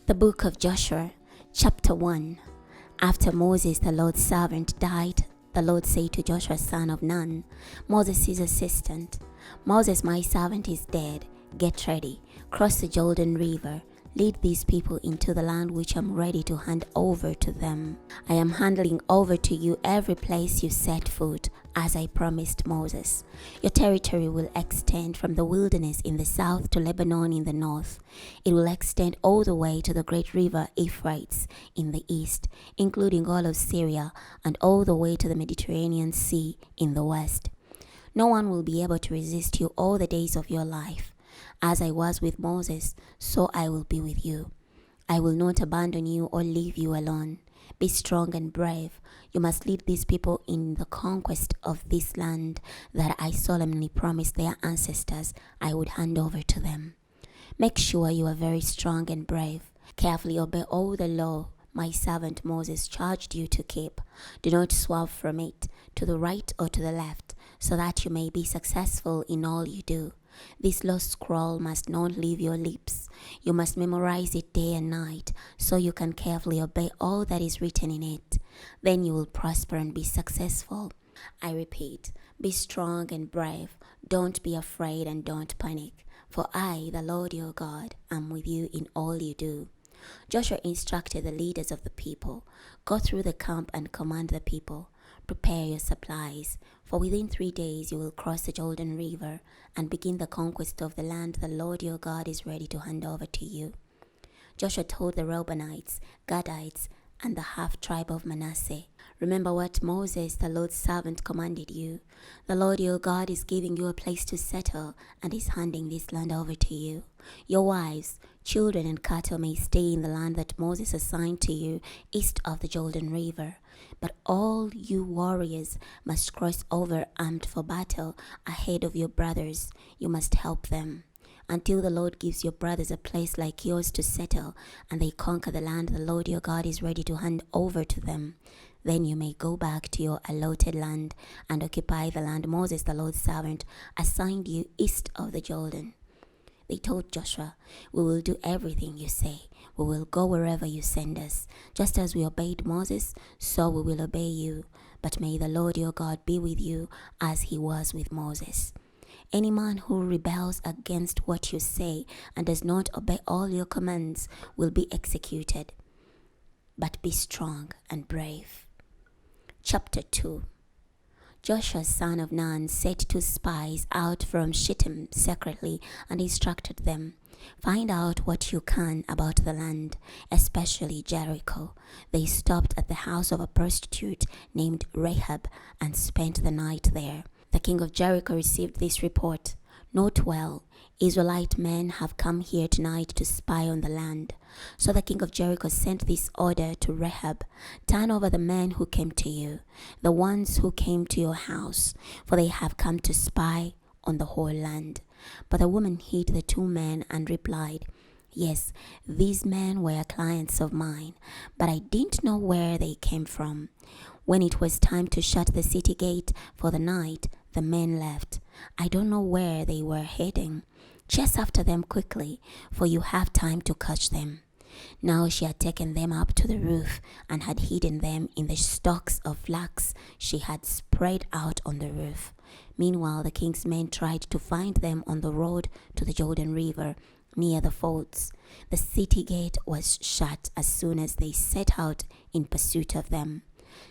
The book of Joshua, chapter 1. After Moses, the Lord's servant, died, the Lord said to Joshua, son of Nun, Moses' assistant, Moses, my servant, is dead. Get ready, cross the Jordan River. Lead these people into the land which I'm ready to hand over to them. I am handing over to you every place you set foot, as I promised Moses. Your territory will extend from the wilderness in the south to Lebanon in the north. It will extend all the way to the great River Euphrates in the east, including all of Syria, and all the way to the Mediterranean Sea in the west. No one will be able to resist you all the days of your life. As I was with Moses, so I will be with you. I will not abandon you or leave you alone. Be strong and brave. You must lead these people in the conquest of this land that I solemnly promised their ancestors I would hand over to them. Make sure you are very strong and brave. Carefully obey all the law my servant Moses charged you to keep. Do not swerve from it to the right or to the left, so that you may be successful in all you do. This law scroll must not leave your lips. You must memorize it day and night, so you can carefully obey all that is written in it. Then you will prosper and be successful. I repeat, be strong and brave. Don't be afraid and don't panic, for I, the Lord your God, am with you in all you do. Joshua instructed the leaders of the people, go through the camp and command the people. Prepare your supplies, for within 3 days you will cross the Jordan River and begin the conquest of the land the Lord your God is ready to hand over to you. Joshua told the Reubenites, Gadites, and the half-tribe of Manasseh, remember what Moses, the Lord's servant, commanded you. The Lord your God is giving you a place to settle and is handing this land over to you. Your wives, children, and cattle may stay in the land that Moses assigned to you east of the Jordan River. But all you warriors must cross over armed for battle ahead of your brothers. You must help them until the Lord gives your brothers a place like yours to settle, and they conquer the land the Lord your God is ready to hand over to them. Then you may go back to your allotted land and occupy the land Moses, the Lord's servant, assigned you east of the Jordan. They told Joshua, we will do everything you say. We will go wherever you send us. Just as we obeyed Moses, so we will obey you. But may the Lord your God be with you as he was with Moses. Any man who rebels against what you say and does not obey all your commands will be executed. But be strong and brave. Chapter 2. Joshua, son of Nun, sent 2 spies out from Shittim secretly and instructed them, find out what you can about the land, especially Jericho. They stopped at the house of a prostitute named Rahab and spent the night there. The king of Jericho received this report. Note well, Israelite men have come here tonight to spy on the land. So the king of Jericho sent this order to Rahab, turn over the men who came to you, the ones who came to your house, for they have come to spy on the whole land. But the woman hid the 2 men and replied, yes, these men were clients of mine, but I didn't know where they came from. When it was time to shut the city gate for the night, the men left. I don't know where they were heading. Chase after them quickly, for you have time to catch them. Now she had taken them up to the roof and had hidden them in the stalks of flax she had spread out on the roof. Meanwhile, the king's men tried to find them on the road to the Jordan River, near the forts. The city gate was shut as soon as they set out in pursuit of them.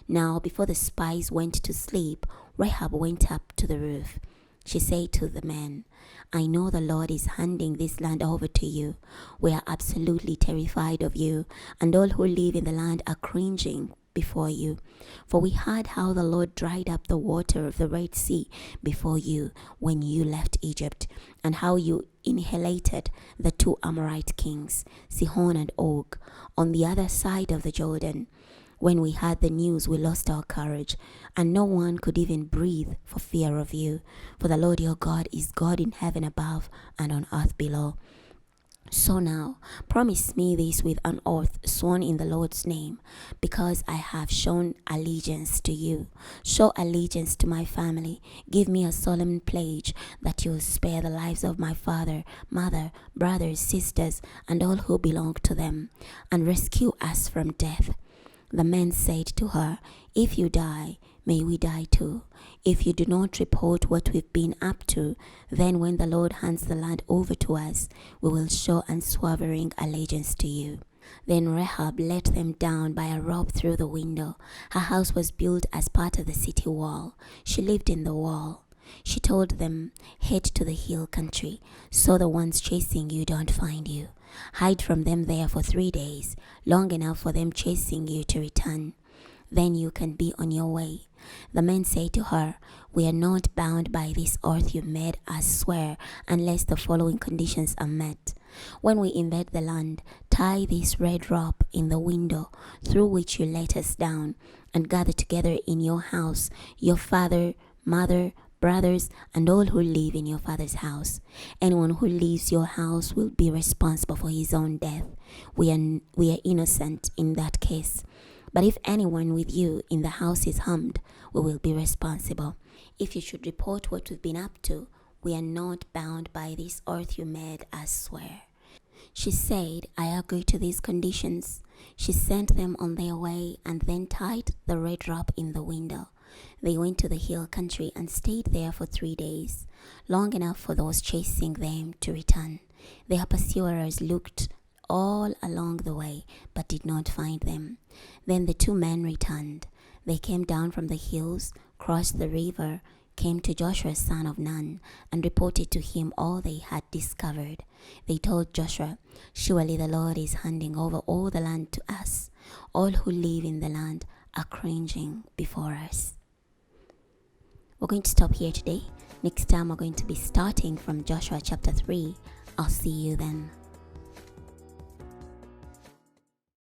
Now, before the spies went to sleep, Rahab went up to the roof. She said to the men, I know the Lord is handing this land over to you. We are absolutely terrified of you, and all who live in the land are cringing before you. For we heard how the Lord dried up the water of the Red Sea before you when you left Egypt, and how you annihilated the 2 Amorite kings, Sihon and Og, on the other side of the Jordan. When we heard the news, we lost our courage, and no one could even breathe for fear of you. For the Lord your God is God in heaven above and on earth below. So now, promise me this with an oath sworn in the Lord's name, because I have shown allegiance to you. Show allegiance to my family. Give me a solemn pledge that you will spare the lives of my father, mother, brothers, sisters, and all who belong to them, and rescue us from death." The men said to her, "If you die, may we die too. If you do not report what we've been up to, then when the Lord hands the land over to us, we will show unswerving allegiance to you." Then Rahab let them down by a rope through the window. Her house was built as part of the city wall. She lived in the wall. She told them, "Head to the hill country, so the ones chasing you don't find you. Hide from them there for 3 days, long enough for them chasing you to return. Then you can be on your way." The men say to her, "We are not bound by this oath you made us swear unless the following conditions are met. When we invade the land, tie this red rope in the window through which you let us down, and gather together in your house your father, mother, brothers, and all who live in your father's house. Anyone who leaves your house will be responsible for his own death. We are innocent in that case. But if anyone with you in the house is harmed, we will be responsible. If you should report what we've been up to, we are not bound by this oath you made us swear." She said, "I agree to these conditions." She sent them on their way and then tied the red rope in the window. They went to the hill country and stayed there for 3 days, long enough for those chasing them to return. Their pursuers looked all along the way, but did not find them. Then the 2 men returned. They came down from the hills, crossed the river, came to Joshua son of Nun, and reported to him all they had discovered. They told Joshua, "Surely the Lord is handing over all the land to us. All who live in the land are cringing before us." We're going to stop here today. Next time we're going to be starting from Joshua chapter 3. I'll see you then.